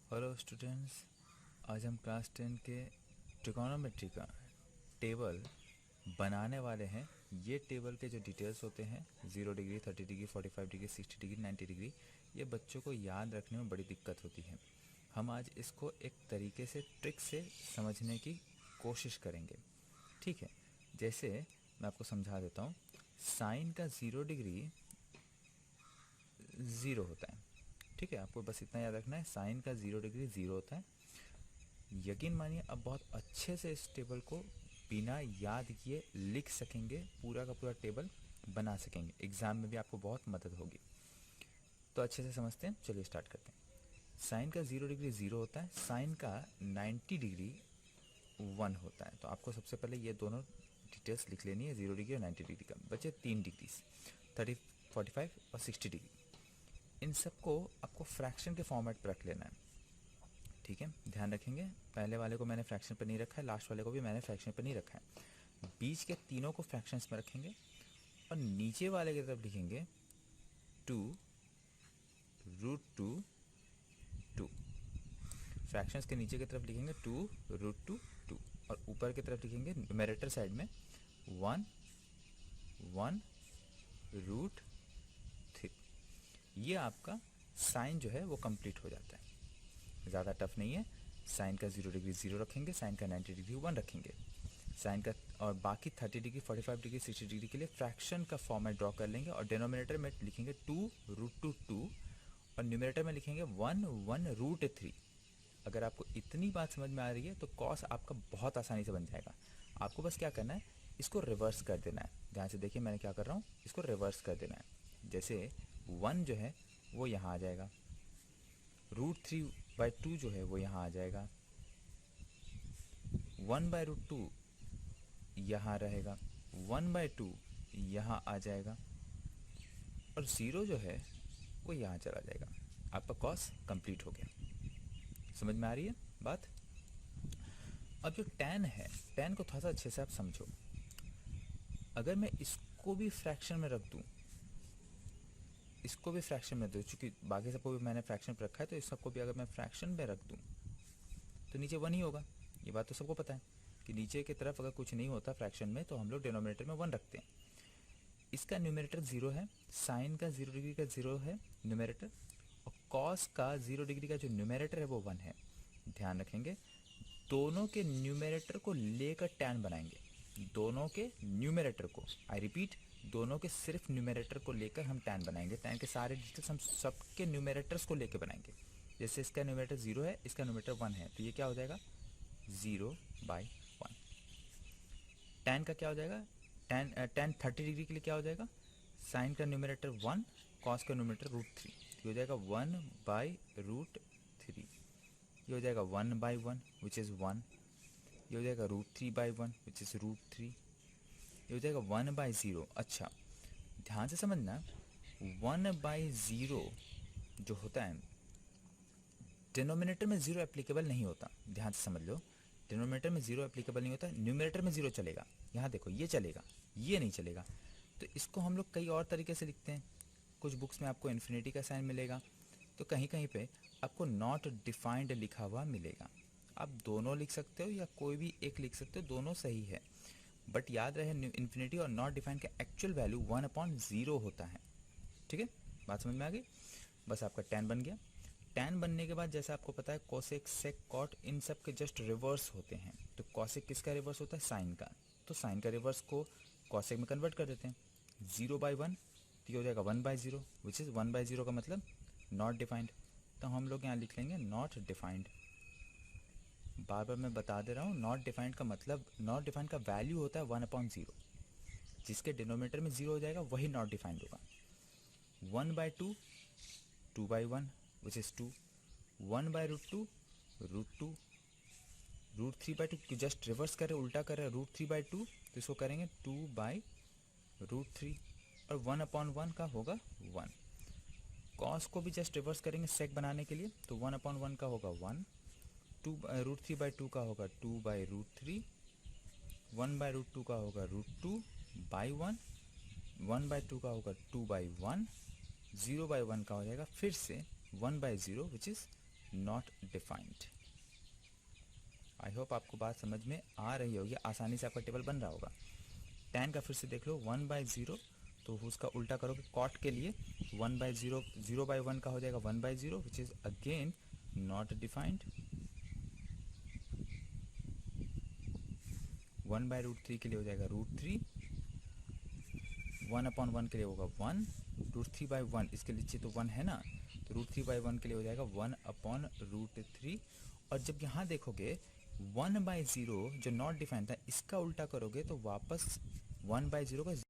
Hello students, आज हम class 10 के ट्रिगोनोमेट्री का टेबल बनाने वाले हैं। ये टेबल के जो डिटेल्स होते हैं 0 degree, 30 degree, 45 degree, 60 degree, 90 degree, ये बच्चों को याद रखने में बड़ी दिक्कत होती है। हम आज इसको एक तरीके से ट्रिक से समझने की कोशिश करेंगे। ठीक है, जैसे मैं आपको समझा देता हूँ। साइन का 0 डिग्री 0 होता है। ठीक है, आपको बस इतना याद रखना है, साइन का 0 डिग्री 0 होता है। यकीन मानिए अब बहुत अच्छे से इस टेबल को बिना याद किए लिख सकेंगे, पूरा का पूरा टेबल बना सकेंगे। एग्जाम में भी आपको बहुत मदद होगी। तो अच्छे से समझते हैं, चलिए स्टार्ट करते हैं। साइन का 0 डिग्री 0 होता है, साइन का 90 डिग्री 1 होता है। तो आपको सबसे पहले ये दोनों डिटेल्स लिख लेनी है, 0 डिग्री और 90 डिग्री का। बचे 3 डिग्रीज, 30, 45 और 60 डिग्री। इन सबको आपको फ्रैक्शन के फॉर्मेट पर रख लेना है। ठीक है, ध्यान रखेंगे, पहले वाले को मैंने फ्रैक्शन पर नहीं रखा है, लास्ट वाले को भी मैंने फ्रैक्शन पर नहीं रखा है। बीच के तीनों को फ्रैक्शंस में रखेंगे और नीचे वाले की तरफ लिखेंगे 2√2 फ्रैक्शंस के नीचे की तरफ लिखेंगे 2√2 और ऊपर की तरफ लिखेंगे न्यूमरेटर साइड में 1√3। ये आपका साइन जो है वो कंप्लीट हो जाता है। ज़्यादा टफ नहीं है। साइन का 0 डिग्री 0 रखेंगे, साइन का 90 डिग्री 1 रखेंगे, साइन का और बाकी 30 डिग्री, 45 डिग्री, 60 डिग्री के लिए फ्रैक्शन का फॉर्मेट ड्रॉ कर लेंगे और डिनोमिनेटर में लिखेंगे 2√2 और न्यूमरेटर में लिखेंगे 1√3। अगर आपको इतनी बात समझ में आ रही है तो कॉस आपका बहुत आसानी से बन जाएगा। आपको बस क्या करना है, इसको रिवर्स कर देना है। ध्यान से देखिए मैं क्या कर रहा हूँ, इसको रिवर्स कर देना है। जैसे 1 जो है वो यहाँ आ जाएगा, √3/2 जो है वो यहाँ आ जाएगा, 1/√2 यहाँ रहेगा, 1/2 यहाँ आ जाएगा और 0 जो है वो यहाँ चला जाएगा। आपका कॉस कंप्लीट हो गया। समझ में आ रही है बात? अब जो tan है, tan को थोड़ा सा अच्छे से आप समझो। अगर मैं इसको भी फ्रैक्शन में रख दूँ, इसको भी फ्रैक्शन में दूँ, चूँकि बाकी सबको भी मैंने फ्रैक्शन पर रखा है, तो इस सबको भी अगर मैं फ्रैक्शन में रख दूँ तो नीचे 1 ही होगा। ये बात तो सबको पता है कि नीचे की तरफ अगर कुछ नहीं होता फ्रैक्शन में तो हम लोग डिनोमिनेटर में 1 रखते हैं। इसका न्यूमरेटर 0 है, साइन का 0 डिग्री का 0 है न्यूमरेटर, और कॉस का 0 डिग्री का जो न्यूमरेटर है वो 1 है। ध्यान रखेंगे, दोनों के न्यूमरेटर को लेकर tan बनाएंगे। दोनों के न्यूमरेटर को, आई रिपीट, दोनों के सिर्फ न्यूमरेटर को लेकर हम tan बनाएंगे। tan के सारे डिटेल्स हम सबके न्यूमरेटर्स को लेकर बनाएंगे। जैसे इसका न्यूमरेटर 0 है, इसका न्यूमरेटर 1 है, तो ये क्या हो जाएगा 0/1। tan का क्या हो जाएगा, tan 30 डिग्री के लिए क्या हो जाएगा, साइन का न्यूमरेटर 1, कॉस का न्यूमरेटर √3, ये हो जाएगा 1/√3। ये हो जाएगा 1/1 विच इज़ 1। ये हो जाएगा √3/1 विच इज़ √3। ये हो जाएगा 1/0। अच्छा, ध्यान से समझना, 1/0 जो होता है डिनोमिनेटर में 0 एप्लीकेबल नहीं होता। ध्यान से समझ लो, डिनोमिनेटर में 0 एप्लीकेबल नहीं होता, न्यूमरेटर में 0 चलेगा। यहाँ देखो, ये चलेगा, ये नहीं चलेगा। तो इसको हम लोग कई और तरीके से लिखते हैं। कुछ बुक्स में आपको इन्फिनिटी का साइन मिलेगा, तो कहीं कहीं पे आपको नॉट डिफाइंड लिखा हुआ मिलेगा। आप दोनों लिख सकते हो या कोई भी एक लिख सकते हो, दोनों सही है। बट याद रहे, इन्फिनिटी और नॉट डिफाइंड का एक्चुअल वैल्यू 1/0 होता है। ठीक है, बात समझ में आ गई? बस आपका tan बन गया। tan बनने के बाद जैसा आपको पता है कोसेक, सेक, कॉट इन सब के जस्ट रिवर्स होते हैं। तो कॉसेक किसका रिवर्स होता है, साइन का। तो साइन का रिवर्स को कॉसेक में कन्वर्ट कर देते हैं, 0/1, तो ये हो जाएगा 1/0 विच इज़ 1/0 का मतलब नॉट डिफाइंड। तो हम लोग यहाँ लिख लेंगे नॉट डिफाइंड। बार बार मैं बता दे रहा हूँ, नॉट डिफाइंड का मतलब, नॉट डिफाइंड का वैल्यू होता है 1/0। जिसके डिनोमिनेटर में 0 हो जाएगा वही नॉट डिफाइंड होगा। 1/2 2/1 विच इज़ 2, 1/√2 √2, √3/2 जस्ट रिवर्स कर रहे, उल्टा कर रहे, √3/2, तो इसको करेंगे 2/√3 और 1/1 का होगा 1। कॉस को भी जस्ट रिवर्स करेंगे सेक बनाने के लिए, तो 1/1 का होगा 1, √3/2 का होगा 2/√3, 1/√2 का होगा √2/1, 1/2 का होगा 2/1, 0/1 का हो जाएगा फिर से 1/0 which is not defined. I hope आपको बात समझ में आ रही होगी, आसानी से आपका टेबल बन रहा होगा। tan का फिर से देख लो, 1/0 तो उसका उल्टा करोगे cot के लिए, 1/0 0/1 का हो जाएगा 1/0 which is again not defined. 1/√3 के लिए हो जाएगा √3, 1/1 के लिए होगा 1, √3/1 इसके नीचे तो 1 है ना, तो √3/1 के लिए हो जाएगा 1/√3। और जब यहाँ देखोगे 1/0 जो नॉट डिफाइंड था इसका उल्टा करोगे तो वापस 1/0 का